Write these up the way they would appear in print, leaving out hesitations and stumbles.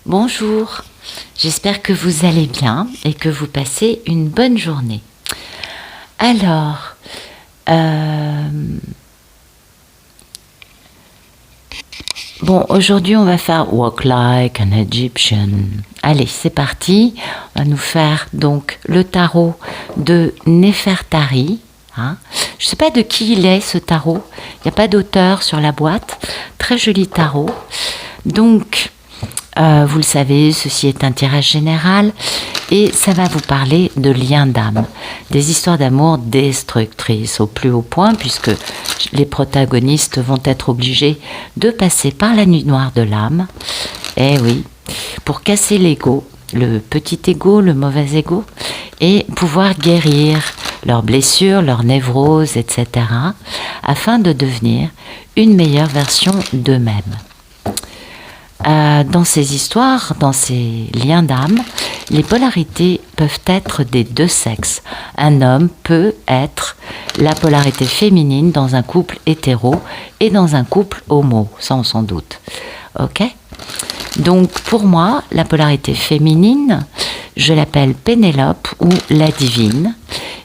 Bonjour, j'espère que vous allez bien et que vous passez une bonne journée. Alors, aujourd'hui on va faire Walk Like an Egyptian. Allez, c'est parti. On va nous faire donc le tarot de Nefertari. Hein. Je ne sais pas de qui il est ce tarot. Il n'y a pas d'auteur sur la boîte. Très joli tarot. Donc, vous le savez, ceci est un tirage général et ça va vous parler de liens d'âme, des histoires d'amour destructrices au plus haut point puisque les protagonistes vont être obligés de passer par la nuit noire de l'âme. Eh oui, pour casser l'ego, le petit ego, le mauvais ego, et pouvoir guérir leurs blessures, leurs névroses, etc., afin de devenir une meilleure version d'eux-mêmes. Dans ces histoires, dans ces liens d'âme, les polarités peuvent être des deux sexes. Un homme peut être la polarité féminine dans un couple hétéro et dans un couple homo, ça on s'en doute. Ok ? Donc pour moi, la polarité féminine, je l'appelle Pénélope ou la divine.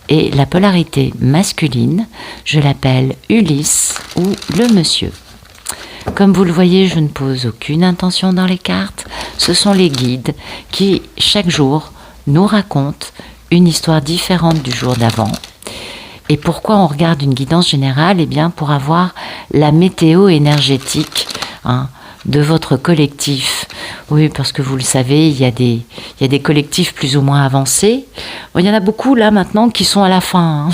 Et la polarité masculine, je l'appelle Ulysse ou le monsieur. Comme vous le voyez, je ne pose aucune intention dans les cartes. Ce sont les guides qui, chaque jour, nous racontent une histoire différente du jour d'avant. Et pourquoi on regarde une guidance générale ? Eh bien, pour avoir la météo énergétique de votre collectif. Oui, parce que vous le savez, il y a des collectifs plus ou moins avancés. Bon, il y en a beaucoup là maintenant qui sont à la fin.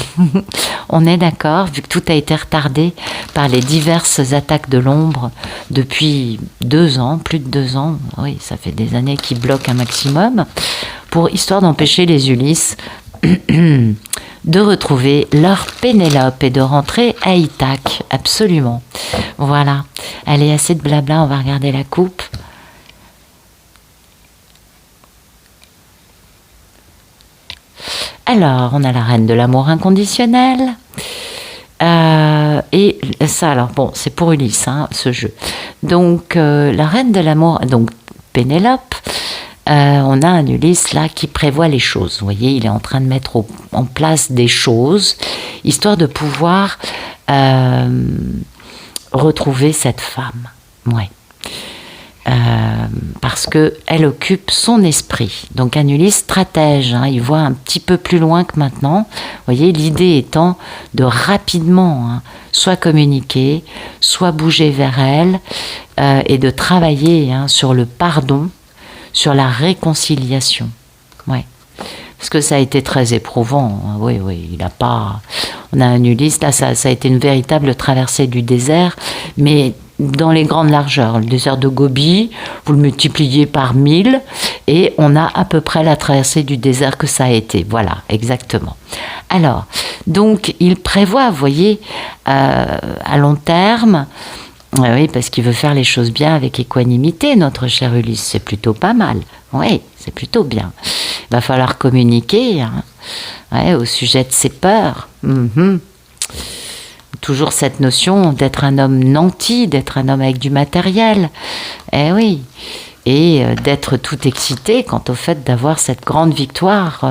On est d'accord, vu que tout a été retardé par les diverses attaques de l'ombre depuis 2 ans, plus de 2 ans. Oui, ça fait des années qu'ils bloquent un maximum, histoire d'empêcher les Ulysses de retrouver leur Pénélope et de rentrer à Ithaque, absolument. Voilà. Allez, assez de blabla, on va regarder la coupe. Alors, on a la reine de l'amour inconditionnel. Et ça, alors, bon, c'est pour Ulysse, ce jeu. Donc, la reine de l'amour, donc Pénélope, on a un Ulysse là qui prévoit les choses. Vous voyez, il est en train de mettre en place des choses, histoire de pouvoir retrouver cette femme. Ouais. Parce qu'elle occupe son esprit. Donc un Ulysse stratège, il voit un petit peu plus loin que maintenant. Vous voyez, l'idée étant de rapidement soit communiquer, soit bouger vers elle et de travailler sur le pardon, sur la réconciliation. Ouais. Parce que ça a été très éprouvant. Oui, il a pas... On a un Ulysse, là, ça a été une véritable traversée du désert, mais dans les grandes largeurs. Le désert de Gobi, vous le multipliez par 1000 et on a à peu près la traversée du désert que ça a été. Voilà, exactement. Alors, donc, il prévoit, vous voyez, à long terme, oui, parce qu'il veut faire les choses bien avec équanimité, notre cher Ulysse. C'est plutôt pas mal. Oui, c'est plutôt bien. Il va falloir communiquer au sujet de ses peurs. Toujours cette notion d'être un homme nanti, d'être un homme avec du matériel. Eh oui. Et d'être tout excité quant au fait d'avoir cette grande victoire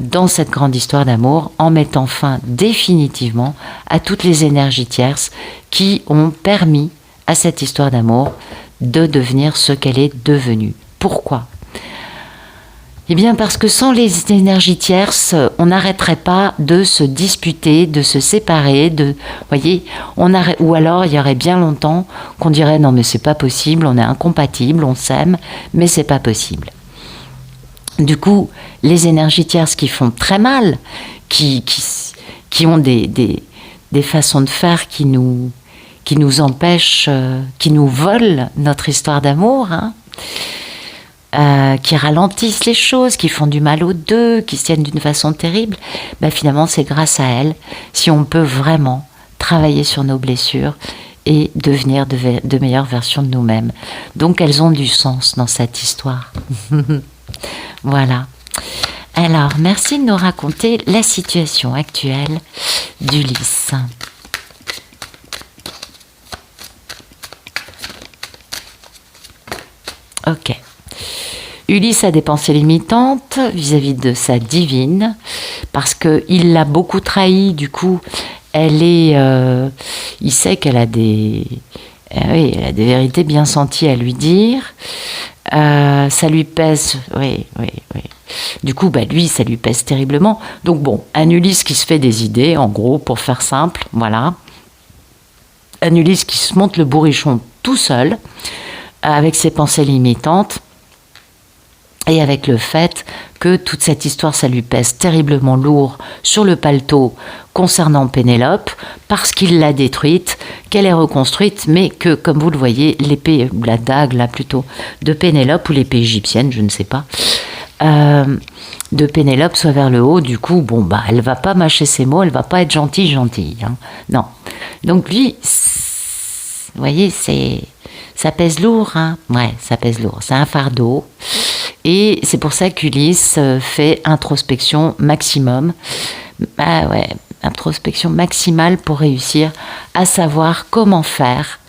dans cette grande histoire d'amour, en mettant fin définitivement à toutes les énergies tierces qui ont permis à cette histoire d'amour de devenir ce qu'elle est devenue. Pourquoi ? Eh bien parce que sans les énergies tierces, on n'arrêterait pas de se disputer, de se séparer, voyez, ou alors il y aurait bien longtemps qu'on dirait non mais c'est pas possible, on est incompatibles, on s'aime, mais c'est pas possible. Du coup, les énergies tierces qui font très mal, qui ont des façons de faire qui nous empêchent, qui nous volent notre histoire d'amour, qui ralentissent les choses, qui font du mal aux deux, qui se tiennent d'une façon terrible, finalement c'est grâce à elles si on peut vraiment travailler sur nos blessures et devenir de meilleures versions de nous-mêmes. Donc elles ont du sens dans cette histoire. Voilà. Alors, merci de nous raconter la situation actuelle d'Ulysse. Ok. Ulysse a des pensées limitantes vis-à-vis de sa divine, parce qu'il l'a beaucoup trahi, du coup, il sait qu'elle a oui, elle a des vérités bien senties à lui dire. Ça lui pèse, oui. Du coup, lui, ça lui pèse terriblement. Donc bon, un Ulysse qui se fait des idées, en gros, pour faire simple, voilà. Un Ulysse qui se monte le bourrichon tout seul, avec ses pensées limitantes, et avec le fait que toute cette histoire, ça lui pèse terriblement lourd sur le paletot concernant Pénélope, parce qu'il l'a détruite, qu'elle est reconstruite, mais que, comme vous le voyez, l'épée, ou la dague, là plutôt, de Pénélope, ou l'épée égyptienne, je ne sais pas, de Pénélope soit vers le haut. Du coup, elle va pas mâcher ses mots, elle va pas être gentille, hein. Non. Donc lui, vous voyez, ça pèse lourd, hein. Ouais, ça pèse lourd. C'est un fardeau. Et c'est pour ça qu'Ulysse fait introspection maximum. Introspection maximale pour réussir à savoir comment faire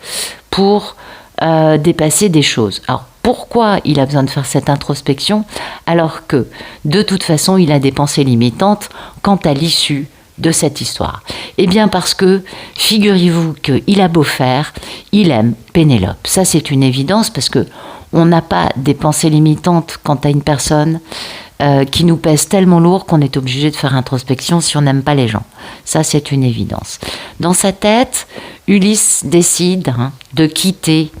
pour dépasser des choses. Alors, pourquoi il a besoin de faire cette introspection alors que, de toute façon, il a des pensées limitantes quant à l'issue de cette histoire? Eh bien parce que, figurez-vous qu'il a beau faire, il aime Pénélope. Ça, c'est une évidence, parce que on n'a pas des pensées limitantes quant à une personne qui nous pèse tellement lourd qu'on est obligé de faire introspection si on n'aime pas les gens. Ça, c'est une évidence. Dans sa tête, Ulysse décide de quitter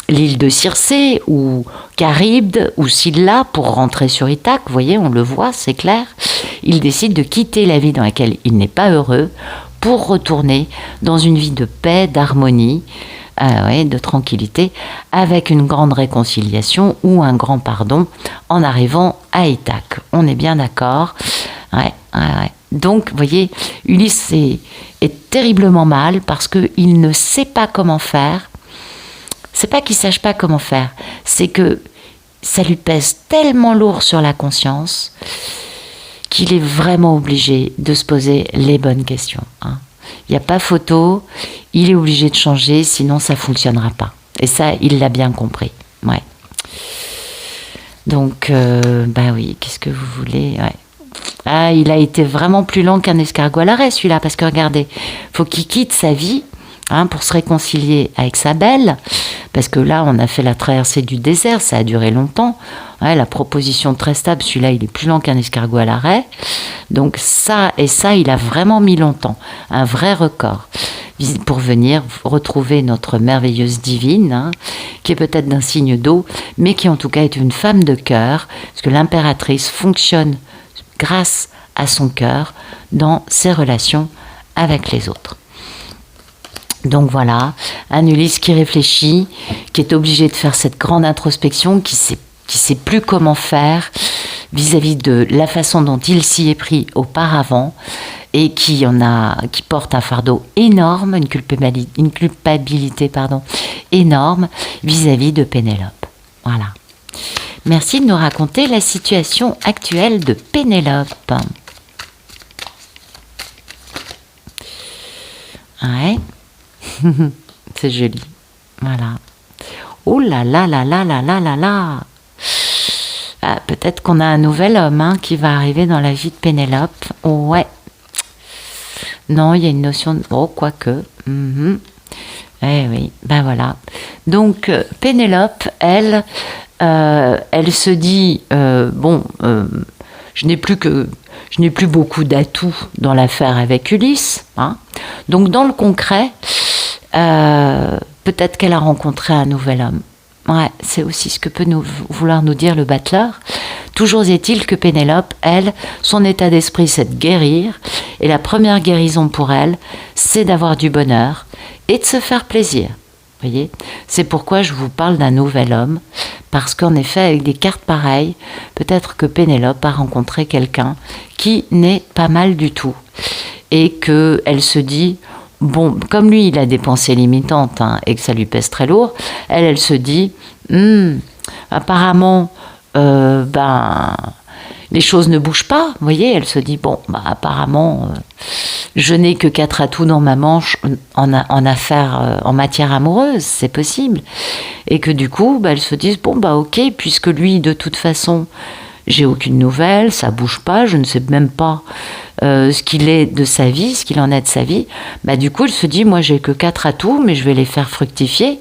l'île de Circé ou Charybde ou Scylla pour rentrer sur Ithaque. Vous voyez, on le voit, c'est clair. Il décide de quitter la vie dans laquelle il n'est pas heureux pour retourner dans une vie de paix, d'harmonie, de tranquillité, avec une grande réconciliation ou un grand pardon en arrivant à Ithaque. On est bien d'accord. Donc, vous voyez, Ulysse est terriblement mal parce qu'il ne sait pas comment faire. C'est pas qu'il ne sache pas comment faire, c'est que ça lui pèse tellement lourd sur la conscience qu'il est vraiment obligé de se poser les bonnes questions. Il n'y a pas photo, il est obligé de changer, sinon ça ne fonctionnera pas. Et ça, il l'a bien compris. Ouais. Donc, oui, qu'est-ce que vous voulez? Il a été vraiment plus lent qu'un escargot à l'arrêt, celui-là, parce que regardez, il faut qu'il quitte sa vie pour se réconcilier avec sa belle, parce que là, on a fait la traversée du désert, ça a duré longtemps. La proposition très stable, celui-là, il est plus lent qu'un escargot à l'arrêt. Donc ça, il a vraiment mis longtemps, un vrai record, pour venir retrouver notre merveilleuse divine, qui est peut-être d'un signe d'eau, mais qui en tout cas est une femme de cœur, parce que l'impératrice fonctionne grâce à son cœur dans ses relations avec les autres. Donc voilà, un Ulysse qui réfléchit, qui est obligé de faire cette grande introspection, qui sait plus comment faire vis-à-vis de la façon dont il s'y est pris auparavant, et qui porte un fardeau énorme, une culpabilité énorme vis-à-vis de Pénélope. Voilà. Merci de nous raconter la situation actuelle de Pénélope. Ouais. C'est joli. Voilà. Oh là là là là là là là là. Peut-être qu'on a un nouvel homme qui va arriver dans la vie de Pénélope. Oh, ouais. Non, il y a une notion de... Oh, quoique. Eh oui, voilà. Donc, Pénélope, elle se dit, je n'ai plus beaucoup d'atouts dans l'affaire avec Ulysse. Donc, dans le concret, peut-être qu'elle a rencontré un nouvel homme. Ouais, c'est aussi ce que peut vouloir nous dire le battleur. Toujours est-il que Pénélope, elle, son état d'esprit, c'est de guérir. Et la première guérison pour elle, c'est d'avoir du bonheur et de se faire plaisir. Vous voyez ? C'est pourquoi je vous parle d'un nouvel homme. Parce qu'en effet, avec des cartes pareilles, peut-être que Pénélope a rencontré quelqu'un qui n'est pas mal du tout. Et qu'elle se dit... Bon, comme lui, il a des pensées limitantes et que ça lui pèse très lourd, elle se dit, apparemment, les choses ne bougent pas. Vous voyez, elle se dit, bon, bah, apparemment, je n'ai que 4 atouts dans ma manche en affaires, en matière amoureuse, c'est possible. Et que du coup, bah, elles se disent, bon, bah ok, puisque lui, de toute façon, j'ai aucune nouvelle, ça bouge pas, je ne sais même pas ce qu'il est de sa vie, ce qu'il en est de sa vie. Bah, du coup, elle se dit, moi, j'ai que 4 atouts, mais je vais les faire fructifier.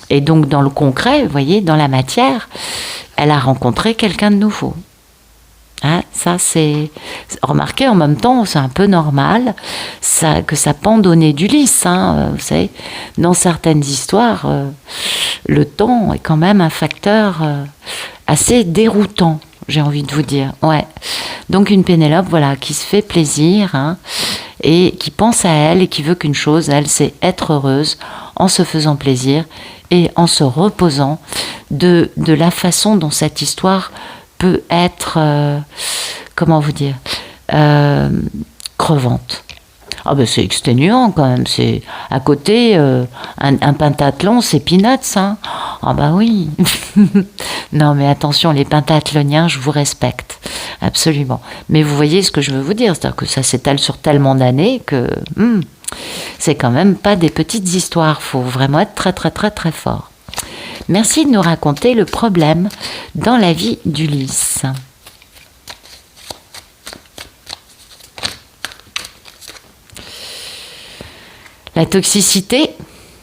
Et donc, dans le concret, vous voyez, dans la matière, elle a rencontré quelqu'un de nouveau. Hein, ça, c'est... Remarquez, en même temps, c'est un peu normal que ça pende au nez d'Ulysse. Hein, vous savez, dans certaines histoires, le temps est quand même un facteur assez déroutant, j'ai envie de vous dire. Ouais. Donc une Pénélope, voilà, qui se fait plaisir, hein, et qui pense à elle et qui veut qu'une chose, elle, c'est être heureuse en se faisant plaisir et en se reposant de la façon dont cette histoire peut être, comment vous dire, crevante. Ah ben c'est exténuant quand même, c'est à côté, un pentathlon c'est peanuts, hein. Ah bah oui. Non mais attention, les pentathloniens, je vous respecte, absolument. Mais vous voyez ce que je veux vous dire, c'est-à-dire que ça s'étale sur tellement d'années que c'est quand même pas des petites histoires, faut vraiment être très très très très fort. Merci de nous raconter le problème dans la vie d'Ulysse. La toxicité,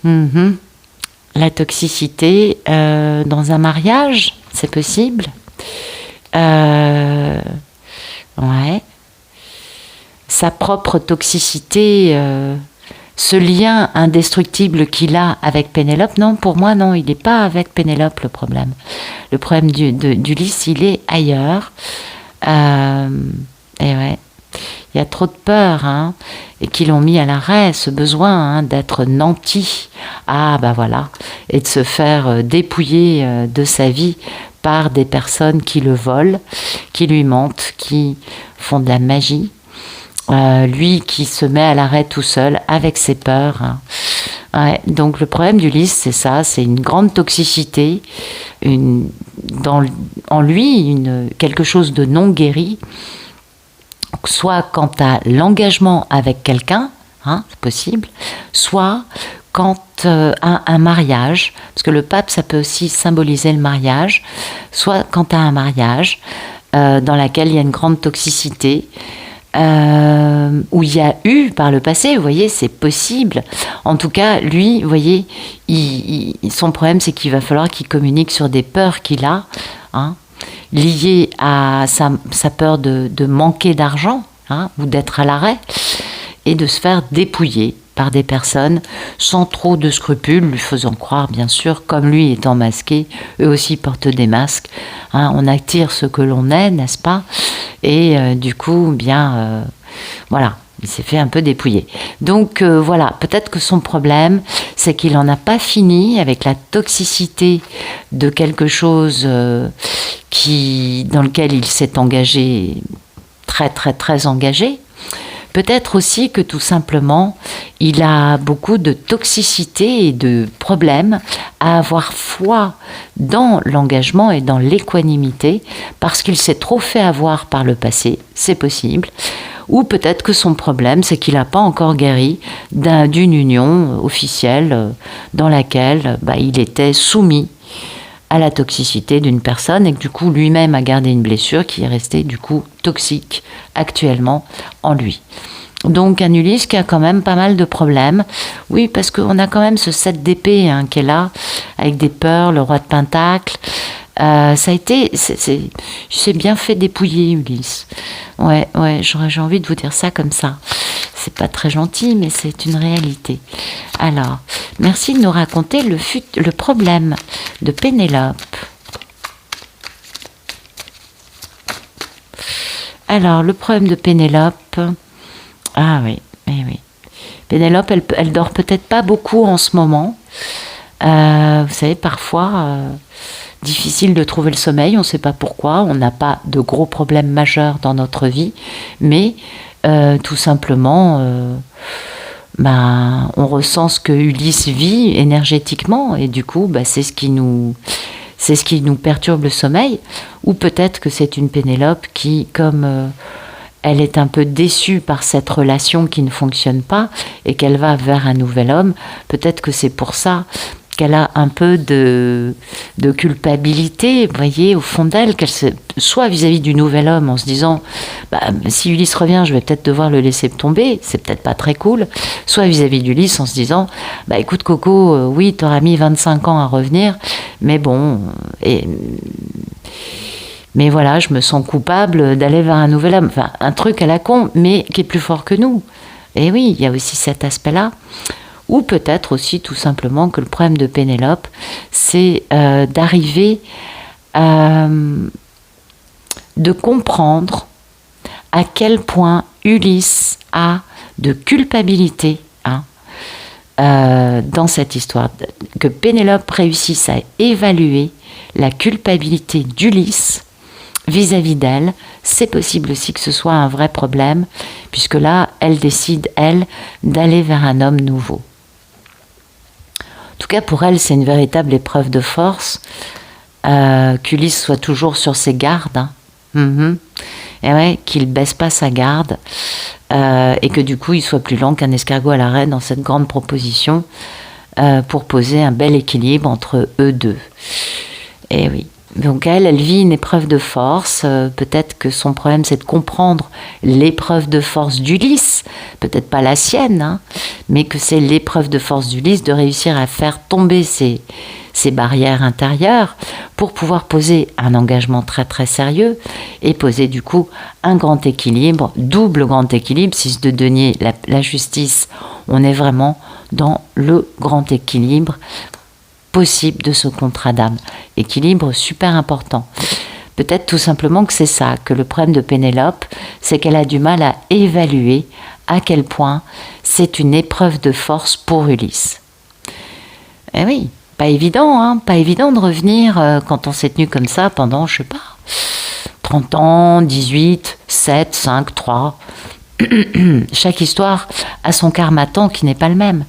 la toxicité dans un mariage, c'est possible. Ouais. Sa propre toxicité, ce lien indestructible qu'il a avec Pénélope, non, pour moi, non, il n'est pas avec Pénélope le problème. Le problème d'Ulysse, il est ailleurs. Et ouais. Il y a trop de peur, hein, et qui l'ont mis à l'arrêt, ce besoin, hein, d'être nanti. Ah, bah voilà. Et de se faire dépouiller de sa vie par des personnes qui le volent, qui lui mentent, qui font de la magie. Lui qui se met à l'arrêt tout seul avec ses peurs. Hein. Ouais, donc le problème d'Ulysse, c'est ça, c'est une grande toxicité, en lui, quelque chose de non guéri, soit quant à l'engagement avec quelqu'un, hein, c'est possible, soit quant à un mariage, parce que le pape, ça peut aussi symboliser le mariage, soit quant à un mariage dans lequel il y a une grande toxicité, où il y a eu par le passé, vous voyez, c'est possible. En tout cas, lui, vous voyez, son problème, c'est qu'il va falloir qu'il communique sur des peurs qu'il a, hein, liées à sa peur de manquer d'argent, hein, ou d'être à l'arrêt, et de se faire dépouiller par des personnes sans trop de scrupules, lui faisant croire, bien sûr, comme lui étant masqué, eux aussi portent des masques. Hein, on attire ce que l'on est, n'est-ce pas? Et du coup, bien, voilà, il s'est fait un peu dépouiller. Donc voilà, peut-être que son problème, c'est qu'il n'en a pas fini avec la toxicité de quelque chose dans lequel il s'est engagé, très très très engagé. Peut-être aussi que tout simplement, il a beaucoup de toxicité et de problèmes à avoir foi dans l'engagement et dans l'équanimité parce qu'il s'est trop fait avoir par le passé, c'est possible. Ou peut-être que son problème, c'est qu'il n'a pas encore guéri d'une union officielle dans laquelle il était soumis à la toxicité d'une personne et que du coup lui-même a gardé une blessure qui est restée du coup toxique actuellement en lui. Donc un Ulysse qui a quand même pas mal de problèmes. Oui, parce qu'on a quand même ce 7 d'épée, hein, qui est là, avec des peurs, le roi de Pentacle. Ça a été... c'est bien fait dépouiller, Ulysse. Ouais, j'ai envie de vous dire ça comme ça. C'est pas très gentil, mais c'est une réalité. Alors, merci de nous raconter le problème de Pénélope. Alors, le problème de Pénélope... Ah oui, oui. Pénélope, elle dort peut-être pas beaucoup en ce moment. Vous savez, parfois, difficile de trouver le sommeil, on ne sait pas pourquoi, on n'a pas de gros problèmes majeurs dans notre vie, mais tout simplement, on ressent ce que Ulysse vit énergétiquement, et du coup, c'est ce qui nous c'est ce qui nous perturbe le sommeil, ou peut-être que c'est une Pénélope qui, comme elle est un peu déçue par cette relation qui ne fonctionne pas et qu'elle va vers un nouvel homme, peut-être que c'est pour ça qu'elle a un peu de culpabilité, vous voyez, au fond d'elle, soit vis-à-vis du nouvel homme en se disant si Ulysse revient, je vais peut-être devoir le laisser tomber, c'est peut-être pas très cool, soit vis-à-vis d'Ulysse en se disant écoute Coco, oui, t'auras mis 25 ans à revenir, mais bon, mais voilà, je me sens coupable d'aller vers un nouvel homme. Enfin, un truc à la con, mais qui est plus fort que nous. Et oui, il y a aussi cet aspect-là. Ou peut-être aussi tout simplement que le problème de Pénélope, c'est d'arriver de comprendre à quel point Ulysse a de culpabilité dans cette histoire. Que Pénélope réussisse à évaluer la culpabilité d'Ulysse vis-à-vis d'elle, c'est possible aussi que ce soit un vrai problème, puisque là, elle décide, elle, d'aller vers un homme nouveau. En tout cas, pour elle, c'est une véritable épreuve de force, qu'Ulysse soit toujours sur ses gardes, et ouais, qu'il ne baisse pas sa garde, et que du coup, il soit plus lent qu'un escargot à l'arrêt dans cette grande proposition, pour poser un bel équilibre entre eux deux. Et oui. Donc elle vit une épreuve de force, peut-être que son problème c'est de comprendre l'épreuve de force d'Ulysse, peut-être pas la sienne, mais que c'est l'épreuve de force d'Ulysse de réussir à faire tomber ses barrières intérieures pour pouvoir poser un engagement très très sérieux et poser du coup un grand équilibre, double grand équilibre, si de donner la justice, on est vraiment dans le grand équilibre possible de ce contrat d'âme. Équilibre super important. Peut-être tout simplement que c'est ça, que le problème de Pénélope, c'est qu'elle a du mal à évaluer à quel point c'est une épreuve de force pour Ulysse. Eh oui, pas évident, pas évident de revenir quand on s'est tenu comme ça pendant, je sais pas, 30 ans, 18, 7, 5, 3. Chaque histoire a son karma-temps qui n'est pas le même.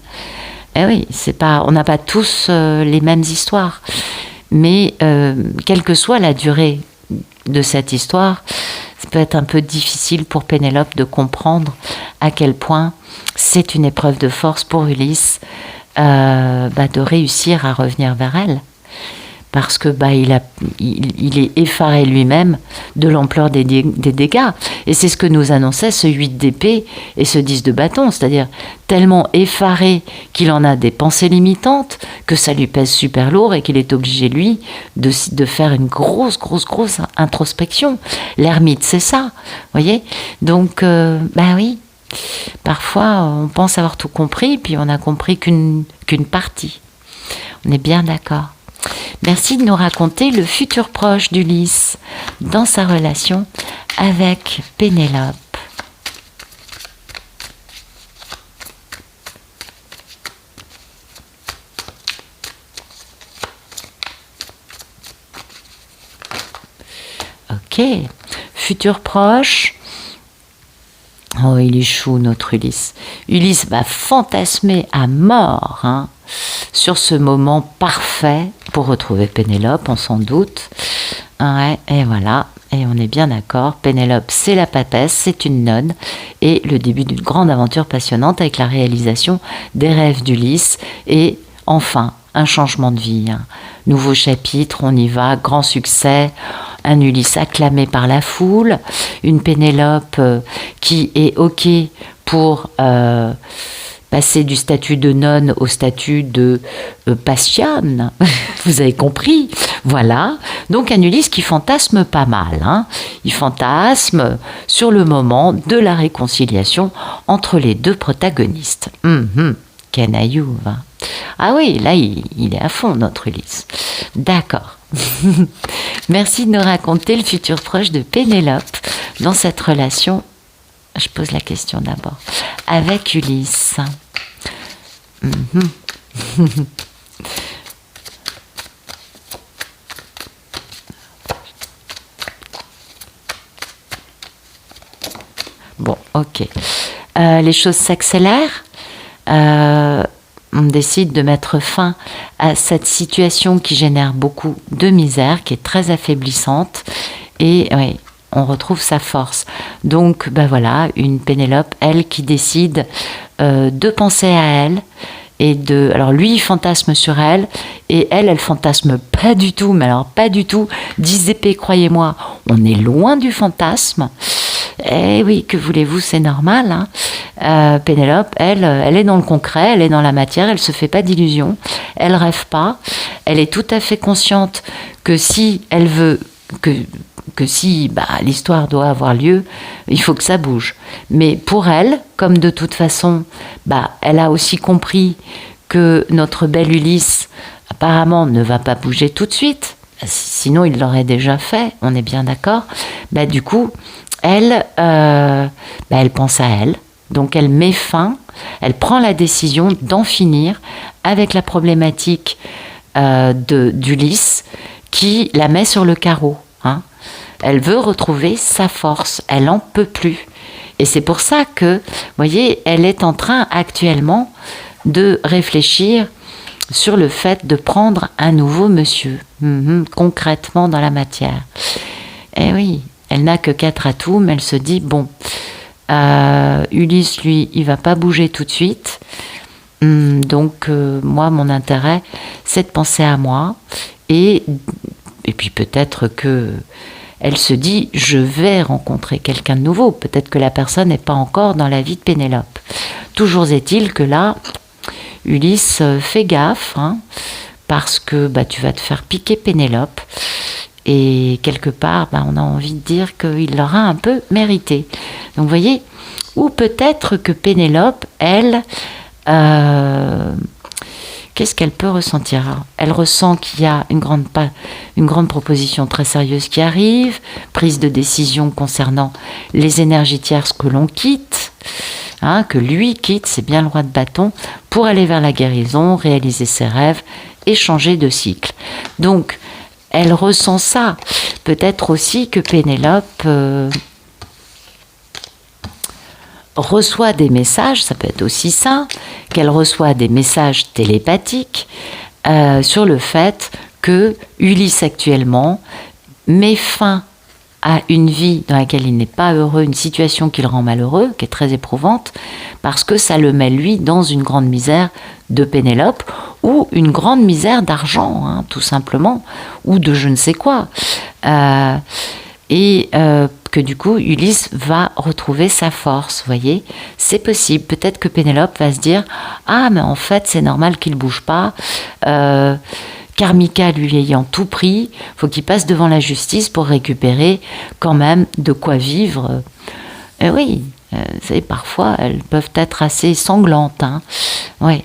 Eh oui, on n'a pas tous les mêmes histoires. Mais quelle que soit la durée de cette histoire, ça peut être un peu difficile pour Pénélope de comprendre à quel point c'est une épreuve de force pour Ulysse de réussir à revenir vers elle. Parce que il est effaré lui-même de l'ampleur des dégâts. Et c'est ce que nous annonçait ce 8 d'épée et ce 10 de bâton, c'est-à-dire tellement effaré qu'il en a des pensées limitantes, que ça lui pèse super lourd et qu'il est obligé, lui, de faire une grosse introspection. L'ermite, c'est ça, vous voyez. Donc, oui, parfois on pense avoir tout compris, puis on n'a compris qu'une partie. On est bien d'accord. Merci de nous raconter le futur proche d'Ulysse dans sa relation avec Pénélope. Ok, futur proche. Oh, il est chou, notre Ulysse. Ulysse va fantasmer à mort sur ce moment parfait pour retrouver Pénélope, on s'en doute. Ouais, et voilà, et on est bien d'accord. Pénélope, c'est la papesse, c'est une nonne, et le début d'une grande aventure passionnante avec la réalisation des rêves d'Ulysse, et enfin, un changement de vie. Nouveau chapitre, on y va, grand succès, un Ulysse acclamé par la foule, une Pénélope qui est OK pour passer du statut de nonne au statut de passionne. Vous avez compris, voilà. Donc un Ulysse qui fantasme pas mal. Il fantasme sur le moment de la réconciliation entre les deux protagonistes. Canaillou. Ah oui, là, il est à fond, notre Ulysse. D'accord. Merci de nous raconter le futur proche de Pénélope dans cette relation. Je pose la question d'abord. Avec Ulysse. Bon, ok. Les choses s'accélèrent. on décide de mettre fin à cette situation qui génère beaucoup de misère, qui est très affaiblissante, et oui, on retrouve sa force. Donc, ben voilà, une Pénélope, elle, qui décide de penser à elle, et alors lui, il fantasme sur elle, et elle fantasme pas du tout, mais alors pas du tout. 10 épées, croyez-moi, on est loin du fantasme. Eh oui, que voulez-vous, c'est normal, hein. Pénélope, elle est dans le concret, elle est dans la matière, elle se fait pas d'illusions, elle rêve pas, elle est tout à fait consciente que si elle veut que si l'histoire doit avoir lieu, il faut que ça bouge. Mais pour elle, comme de toute façon, elle a aussi compris que notre belle Ulysse, apparemment, ne va pas bouger tout de suite, sinon il l'aurait déjà fait, on est bien d'accord. Du coup, elle pense à elle, donc elle met fin, elle prend la décision d'en finir avec la problématique d'Ulysse qui la met sur le carreau, hein. Elle veut retrouver sa force, elle n'en peut plus. Et c'est pour ça que, vous voyez, elle est en train actuellement de réfléchir sur le fait de prendre un nouveau monsieur, concrètement dans la matière. Et oui, elle n'a que 4 atouts, mais elle se dit, bon, Ulysse, lui, il va pas bouger tout de suite. Donc, moi, mon intérêt, c'est de penser à moi. Et puis peut-être que elle se dit, je vais rencontrer quelqu'un de nouveau. Peut-être que la personne n'est pas encore dans la vie de Pénélope. Toujours est-il que là, Ulysse, fais gaffe, hein, parce que tu vas te faire piquer Pénélope. Et quelque part, on a envie de dire qu'il l'aura un peu mérité. Donc vous voyez, ou peut-être que Pénélope, elle, qu'est-ce qu'elle peut ressentir? Elle ressent qu'il y a une grande proposition très sérieuse qui arrive, prise de décision concernant les énergies tierces que l'on quitte, hein, que lui quitte, c'est bien le roi de bâton, pour aller vers la guérison, réaliser ses rêves et changer de cycle. Donc, elle ressent ça. Peut-être aussi que Pénélope reçoit des messages, ça peut être aussi ça, qu'elle reçoit des messages télépathiques sur le fait que Ulysse actuellement met fin à une vie dans laquelle il n'est pas heureux, une situation qui le rend malheureux, qui est très éprouvante, parce que ça le met lui dans une grande misère de Pénélope, ou une grande misère d'argent, hein, tout simplement, ou de je ne sais quoi. Que du coup, Ulysse va retrouver sa force, vous voyez. C'est possible. Peut-être que Pénélope va se dire « Ah, mais en fait, c'est normal qu'il ne bouge pas. Karmika, lui ayant tout pris, il faut qu'il passe devant la justice pour récupérer quand même de quoi vivre. » Oui, vous savez, parfois, elles peuvent être assez sanglantes. Hein. Ouais.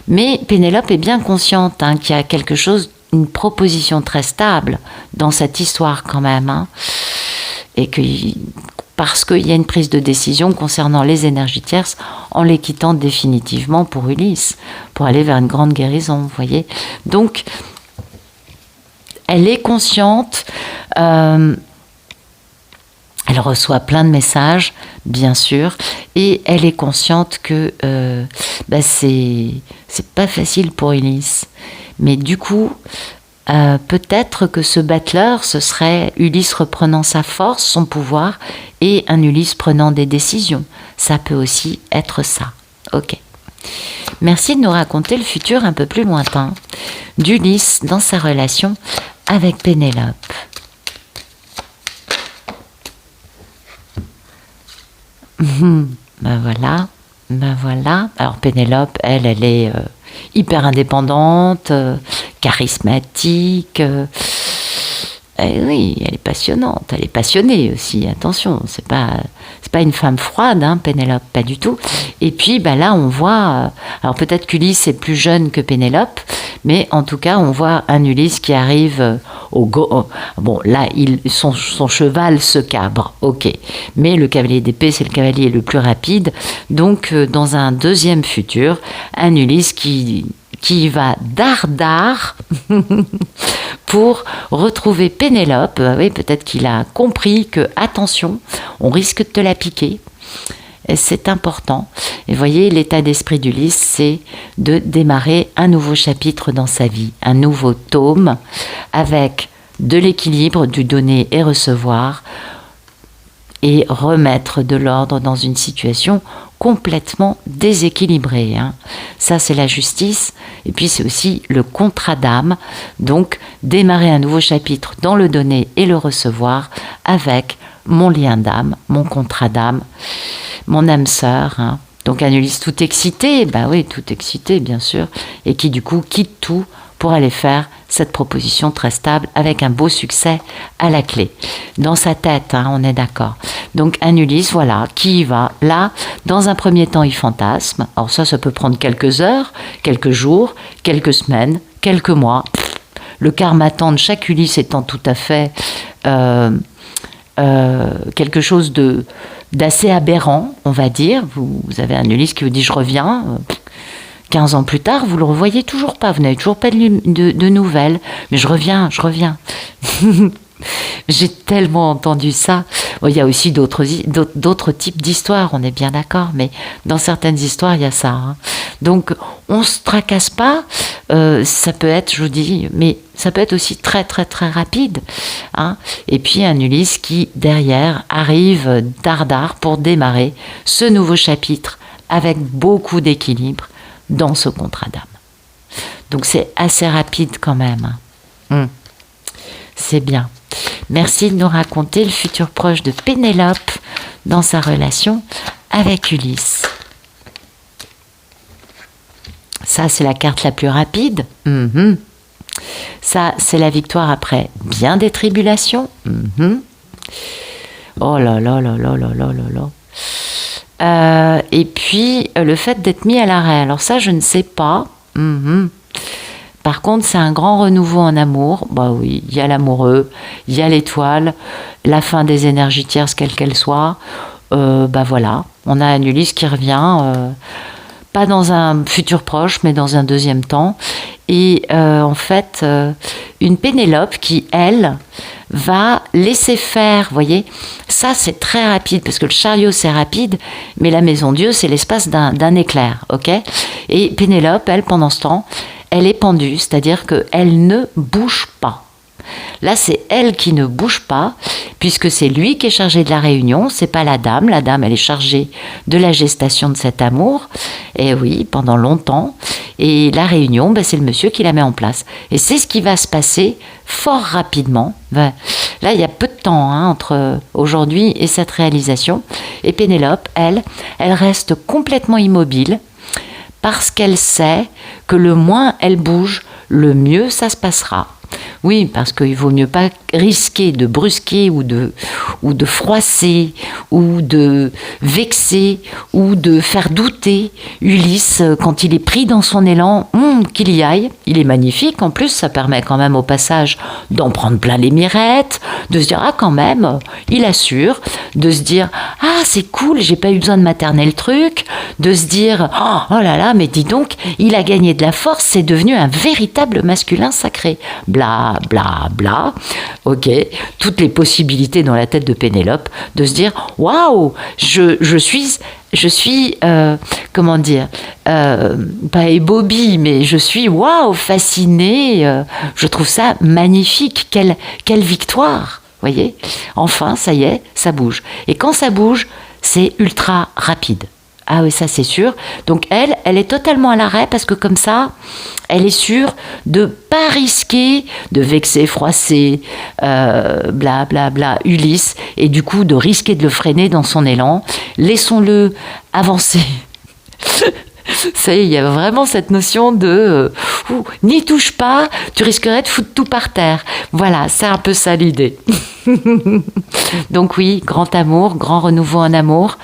Mais Pénélope est bien consciente qu'il y a quelque chose, une proposition très stable dans cette histoire quand même, hein, et parce qu'il y a une prise de décision concernant les énergies tierces en les quittant définitivement pour Ulysse, pour aller vers une grande guérison, vous voyez. Donc, elle est consciente, elle reçoit plein de messages, bien sûr, et elle est consciente que c'est pas facile pour Ulysse. Mais du coup, peut-être que ce battleur, ce serait Ulysse reprenant sa force, son pouvoir, et un Ulysse prenant des décisions. Ça peut aussi être ça. Ok. Merci de nous raconter le futur un peu plus lointain d'Ulysse dans sa relation avec Pénélope. Voilà. Alors Pénélope, elle est hyper indépendante, charismatique. Oui, elle est passionnante, elle est passionnée aussi. Attention, c'est pas une femme froide, hein, Pénélope, pas du tout. Et puis là, on voit. Alors peut-être qu'Ulysse est plus jeune que Pénélope, mais en tout cas, on voit un Ulysse qui arrive bon, là, son cheval se cabre, ok. Mais le cavalier d'épée, c'est le cavalier le plus rapide. Donc, dans un deuxième futur, un Ulysse qui va dardard pour retrouver Pénélope. Oui, peut-être qu'il a compris que, attention, on risque de te la piquer. Et c'est important. Et voyez, l'état d'esprit d'Ulysse, c'est de démarrer un nouveau chapitre dans sa vie, un nouveau tome avec de l'équilibre, du donner et recevoir, et remettre de l'ordre dans une situation complètement déséquilibrée. Ça, c'est la justice. Et puis, c'est aussi le contrat d'âme. Donc, démarrer un nouveau chapitre dans le donner et le recevoir avec mon lien d'âme, mon contrat d'âme, mon âme sœur. Donc, un Ulysse tout excité, oui, tout excité, bien sûr, et qui, du coup, quitte tout pour aller faire cette proposition très stable avec un beau succès à la clé. Dans sa tête, on est d'accord. Donc un Ulysse, voilà, qui y va. Là, dans un premier temps, il fantasme. Alors ça peut prendre quelques heures, quelques jours, quelques semaines, quelques mois. Le karmatan de chaque Ulysse étant tout à fait quelque chose d'assez aberrant, on va dire. Vous avez un Ulysse qui vous dit « je reviens ». 15 ans plus tard, vous ne le revoyez toujours pas, vous n'avez toujours pas de nouvelles. Mais je reviens. J'ai tellement entendu ça. Bon, il y a aussi d'autres types d'histoires, on est bien d'accord, mais dans certaines histoires, il y a ça. Donc, on ne se tracasse pas. Ça peut être, je vous dis, mais ça peut être aussi très, très, très rapide. Et puis, un Ulysse qui, derrière, arrive dardard pour démarrer ce nouveau chapitre avec beaucoup d'équilibre dans ce contrat d'âme. Donc c'est assez rapide quand même. C'est bien. Merci de nous raconter le futur proche de Pénélope dans sa relation avec Ulysse. Ça, c'est la carte la plus rapide. Ça, c'est la victoire après bien des tribulations. Oh là là là là là là là là. Et puis le fait d'être mis à l'arrêt, alors ça je ne sais pas. Par contre c'est un grand renouveau en amour. Oui, il y a l'amoureux, il y a l'étoile, la fin des énergies tierces quelles qu'elles soient. Voilà, on a un Ulysse qui revient, pas dans un futur proche mais dans un deuxième temps, et en fait une Pénélope qui elle va laisser faire, vous voyez, ça c'est très rapide, parce que le chariot c'est rapide, mais la maison Dieu c'est l'espace d'un éclair, ok. Et Pénélope, elle, pendant ce temps, elle est pendue, c'est-à-dire qu'elle ne bouge pas. Là, c'est elle qui ne bouge pas, puisque c'est lui qui est chargé de la réunion, c'est pas la dame. La dame, elle est chargée de la gestation de cet amour, et oui, pendant longtemps. Et la réunion, c'est le monsieur qui la met en place. Et c'est ce qui va se passer fort rapidement. Là, il y a peu de temps entre aujourd'hui et cette réalisation. Et Pénélope, elle reste complètement immobile, parce qu'elle sait que le moins elle bouge, le mieux ça se passera. Oui, parce qu'il vaut mieux pas risquer de brusquer ou de froisser ou de vexer ou de faire douter Ulysse quand il est pris dans son élan, qu'il y aille. Il est magnifique, en plus ça permet quand même au passage d'en prendre plein les mirettes, de se dire quand même, il assure, de se dire c'est cool, j'ai pas eu besoin de materner le truc, de se dire oh là là, mais dis donc, il a gagné de la force, c'est devenu un véritable masculin sacré. Bla bla bla. Ok, toutes les possibilités dans la tête de Pénélope de se dire waouh, je suis comment dire, pas ébobie, mais je suis waouh, fascinée. Je trouve ça magnifique. Quelle victoire, voyez. Enfin, ça y est, ça bouge. Et quand ça bouge, c'est ultra rapide. Ah oui, ça c'est sûr. Donc elle est totalement à l'arrêt, parce que comme ça, elle est sûre de pas risquer de vexer, froisser, bla bla bla, Ulysse, et du coup de risquer de le freiner dans son élan. Laissons-le avancer. Ça y est, il y a vraiment cette notion de n'y touche pas, tu risquerais de foutre tout par terre. Voilà, c'est un peu ça l'idée. Donc oui, grand amour, grand renouveau en amour,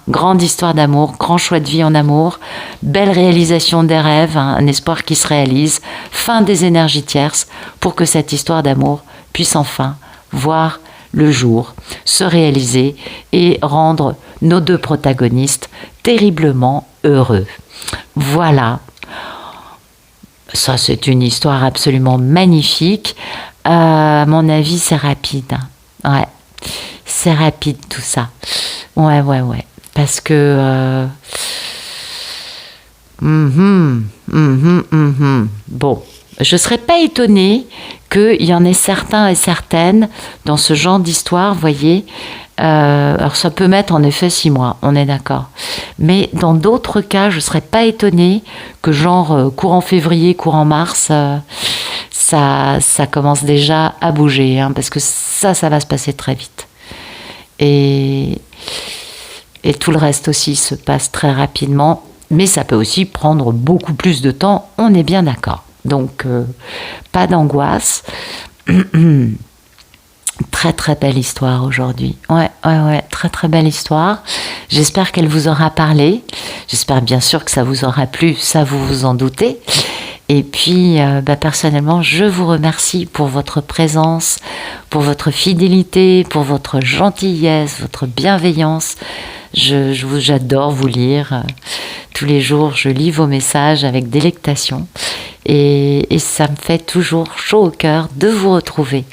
grande histoire d'amour, grand choix de vie en amour, belle réalisation des rêves, un espoir qui se réalise, fin des énergies tierces pour que cette histoire d'amour puisse enfin voir le jour, se réaliser et rendre nos deux protagonistes terriblement heureux. Voilà. Ça, c'est une histoire absolument magnifique. À mon avis, c'est rapide. Ouais. C'est rapide tout ça. Ouais. Parce que... Bon, je ne serais pas étonnée qu'il y en ait certains et certaines dans ce genre d'histoire, vous voyez. Alors ça peut mettre en effet 6 mois, on est d'accord. Mais dans d'autres cas, je ne serais pas étonnée que genre courant février, courant mars, ça commence déjà à bouger, hein, parce que ça va se passer très vite. Et tout le reste aussi se passe très rapidement, mais ça peut aussi prendre beaucoup plus de temps, on est bien d'accord. Donc, pas d'angoisse. Très très belle histoire aujourd'hui. Ouais, très très belle histoire. J'espère qu'elle vous aura parlé. J'espère bien sûr que ça vous aura plu, ça vous vous en doutez. Et puis, personnellement, je vous remercie pour votre présence, pour votre fidélité, pour votre gentillesse, votre bienveillance. J'adore vous lire. Tous les jours, je lis vos messages avec délectation. Et ça me fait toujours chaud au cœur de vous retrouver.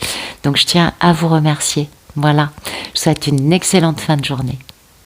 Donc, je tiens à vous remercier. Voilà. Je vous souhaite une excellente fin de journée.